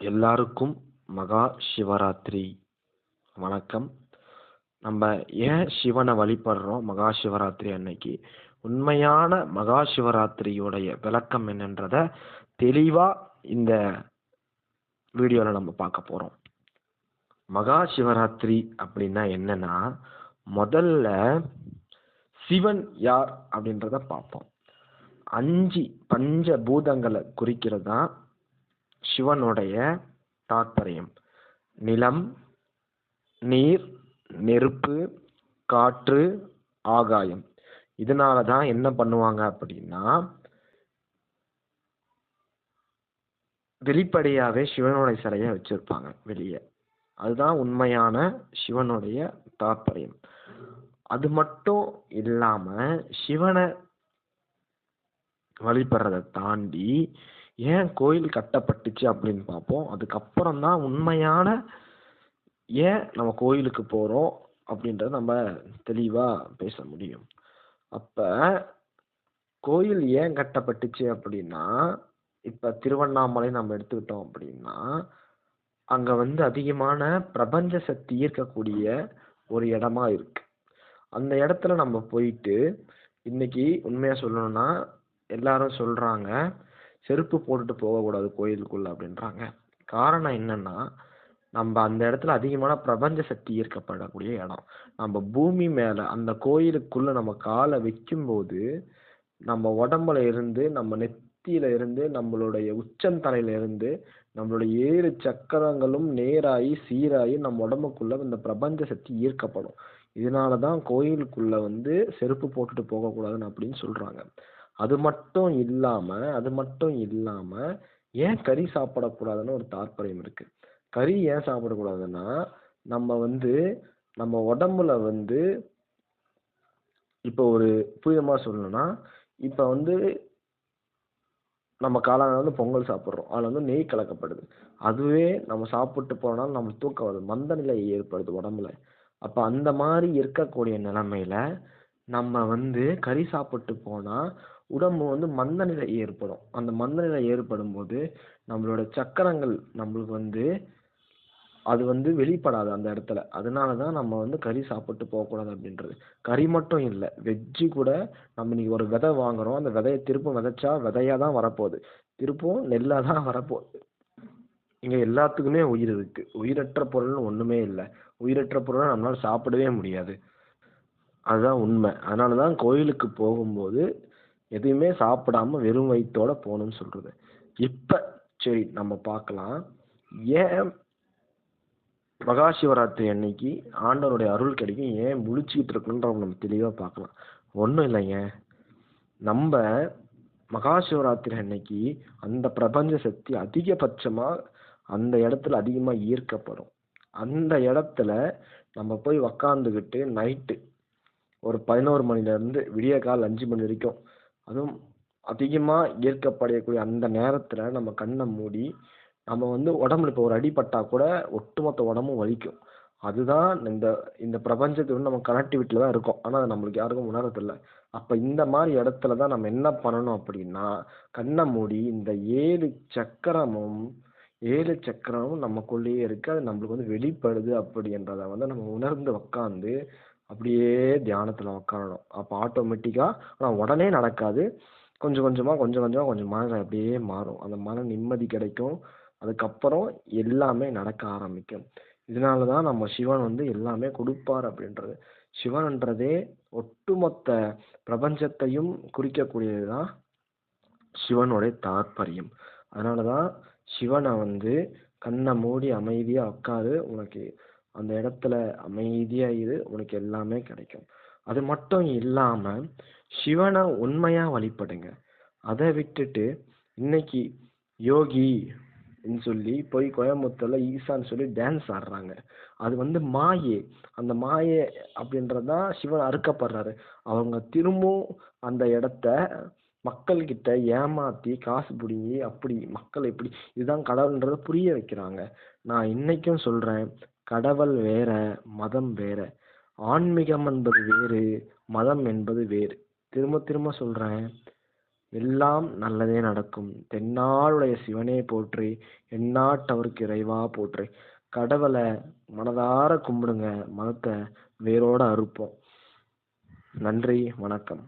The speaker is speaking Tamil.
எல்லாருக்கும் மகா சிவராத்திரி வணக்கம். நம்ம ஏன் சிவனை வழிபடுறோம் மகா சிவராத்திரி அன்னைக்கு? உண்மையான மகா சிவராத்திரியோடைய விளக்கம் என்னன்றத தெளிவா இந்த வீடியோல நம்ம பார்க்க போறோம். மகா சிவராத்திரி அப்படின்னா என்னன்னா, முதல்ல சிவன் யார் அப்படின்றத பார்ப்போம். 5 பஞ்ச பூதங்களை குறிக்கிறதா சிவனுடைய தாற்பயம். நிலம், நீர், நெருப்பு, காற்று, ஆகாயம். இதனாலதான் என்ன பண்ணுவாங்க அப்படின்னா, வெளிப்படையாவே சிவனுடைய சிலையை வச்சிருப்பாங்க வெளியே. அதுதான் உண்மையான சிவனுடைய தாற்பயம். அது மட்டும் இல்லாம சிவனை வழிபடுறதை தாண்டி ஏன் கோயில் கட்டப்பட்டுச்சு அப்படின்னு பார்ப்போம். அதுக்கப்புறம் தான் உண்மையான ஏன் நம்ம கோயிலுக்கு போறோம் அப்படின்றத நம்ம தெளிவா பேச முடியும். அப்ப கோயில் ஏன் கட்டப்பட்டுச்சு அப்படின்னா, இப்ப திருவண்ணாமலை நம்ம எடுத்துக்கிட்டோம் அப்படின்னா, அங்க அதிகமான பிரபஞ்ச சக்தி ஈர்க்கக்கூடிய ஒரு இடமா இருக்கு. அந்த இடத்துல நம்ம போயிட்டு இன்னைக்கு உண்மையா சொல்லணும்னா எல்லாரும் சொல்றாங்க செருப்பு போட்டுட்டு போகக்கூடாது கோயிலுக்குள்ள அப்படின்றாங்க. காரணம் என்னன்னா, நம்ம அந்த இடத்துல அதிகமான பிரபஞ்ச சக்தி ஈர்க்கப்படக்கூடிய இடம். நம்ம பூமி மேல அந்த கோயிலுக்குள்ள நம்ம காலை வைக்கும்போது நம்ம உடம்புல இருந்து, நம்ம நெத்தியில இருந்து, நம்மளுடைய உச்சந்தலையில இருந்து நம்மளுடைய 7 சக்கரங்களும் நேராகி சீராகி நம்ம உடம்புக்குள்ள இந்த பிரபஞ்ச சக்தி ஈர்க்கப்படும். இதனாலதான் கோயிலுக்குள்ள செருப்பு போட்டுட்டு போகக்கூடாதுன்னு அப்படின்னு சொல்றாங்க. அது மட்டும் இல்லாம ஏன் கறி சாப்பிடக்கூடாதுன்னு ஒரு தாற்பயம் இருக்கு. கறி ஏன் சாப்பிடக்கூடாதுன்னா, நம்ம நம்ம உடம்புல இப்ப ஒரு புரியுதமா சொல்லணும்னா, இப்ப நம்ம காளான பொங்கல் சாப்பிடுறோம். அதுல நெய் கலக்கப்படுது. அதுவே நம்ம சாப்பிட்டு போனாலும் நம்மளுக்கு தூக்கம் வருது, மந்த நிலை ஏற்படுது உடம்புல. அப்ப அந்த மாதிரி இருக்கக்கூடிய நிலைமையில நம்ம கறி சாப்பிட்டு போனா உடம்பு மந்த நிலை ஏற்படும். அந்த மந்த நிலை ஏற்படும் போது நம்மளோட சக்கரங்கள் நம்மளுக்கு அது வெளிப்படாது அந்த இடத்துல. அதனாலதான் நம்ம கறி சாப்பிட்டு போகக்கூடாது அப்படின்றது. கறி மட்டும் இல்லை, வெஜ்ஜு கூட நம்ம இன்னைக்கு ஒரு விதை வாங்குறோம். அந்த விதையை திருப்பும் விதைச்சா விதையா தான் வரப்போகுது, திருப்பும் நெல்லா தான் வரப்போகுது. இங்க எல்லாத்துக்குமே உயிர் இருக்கு. உயிரற்ற பொருள்னு ஒண்ணுமே இல்லை. உயிரற்ற பொருளை நம்மளால சாப்பிடவே முடியாது. அதுதான் உண்மை. அதனாலதான் கோயிலுக்கு போகும்போது எதையுமே சாப்பிடாம வெறும் வயிற்றோட போகணும்னு சொல்றது. இப்ப சரி நம்ம பார்க்கலாம், ஏன் மகா சிவராத்திரி அன்னைக்கு ஆண்டவருடைய அருள் கிடைக்கும், ஏன் முழிச்சுக்கிட்டு இருக்கணும்ன்ற நம்ம தெளிவா பார்க்கலாம். ஒண்ணும் இல்லைங்க, நம்ம மகா சிவராத்திரி அன்னைக்கு அந்த பிரபஞ்ச சக்தி அதிகபட்சமா அந்த இடத்துல அதிகமா ஈர்க்கப்படும். அந்த இடத்துல நம்ம போய் உக்காந்துக்கிட்டு நைட்டு ஒரு 11 மணில இருந்து விடிய கால் 5 மணி வரைக்கும், அதுவும் அதிகமா ஈர்க்கப்படக்கூடிய அந்த நேரத்துல நம்ம கண்ணை மூடி நம்ம உடம்புல இப்போ ஒரு அடிபட்டா கூட ஒட்டுமொத்த உடம்பும் வலிக்கும். அதுதான் இந்த இந்த பிரபஞ்சத்துக்கு நம்ம கனெக்டிவிட்டில தான் இருக்கோம். ஆனா அது நம்மளுக்கு யாருக்கும் உணரதில்லை. அப்ப இந்த மாதிரி இடத்துல தான் நம்ம என்ன பண்ணணும் அப்படின்னா, கண்ணை மூடி இந்த 7 சக்கரமும் நமக்குள்ளேயே இருக்கு, அது நம்மளுக்கு வெளிப்படுது அப்படின்றத நம்ம உணர்ந்து உக்காந்து அப்படியே தியானத்துல உக்காரணும். அப்ப ஆட்டோமேட்டிக்கா, ஆனா உடனே நடக்காது, கொஞ்சம் கொஞ்சமா அப்படியே மாறும். அந்த மன நிம்மதி கிடைக்கும். அதுக்கப்புறம் எல்லாமே நடக்க ஆரம்பிக்கும். இதனாலதான் நம்ம சிவன் எல்லாமே கொடுப்பார் அப்படின்றது. சிவன்ன்றதே ஒட்டுமொத்த பிரபஞ்சத்தையும் குறிக்கக்கூடியதுதான் சிவனுடைய தாற்பயம். அதனாலதான் சிவனை கண்ணை மூடி அமைதியா உட்காரு, உனக்கு அந்த இடத்துல அமைதியா இரு, உனக்கு எல்லாமே கிடைக்கும். அது மட்டும் இல்லாம சிவனை உண்மையா வழிபடுங்க. அதை விட்டுட்டு இன்னைக்கு யோகி சொல்லி போய் கோயம்புத்தூர்ல ஈசான்னு சொல்லி டான்ஸ் ஆடுறாங்க. அது மாயை. அந்த மாயை அப்படின்றதான் சிவன் அறுக்கப்படுறாரு. அவங்க திரும்பவும் அந்த இடத்த மக்கள் கிட்ட ஏமாத்தி காசு பிடுங்கி அப்படி மக்கள் எப்படி இதுதான் கடவுள்ன்றத புரிய வைக்கிறாங்க. நான் இன்னைக்கும் சொல்றேன், கடவுள் வேற, மதம் வேற. ஆன்மீகம் என்பது வேறு, மதம் என்பது வேறு. திரும்ப திரும்ப சொல்றேன், எல்லாம் நல்லதே நடக்கும். தென்னாடுடைய சிவனே போற்றி, எந்நாட்டவர்க்கு இறைவா போற்றி. கடவுளை மனதார கும்பிடுங்க, மதத்தை வேரோட அறுப்போம். நன்றி, வணக்கம்.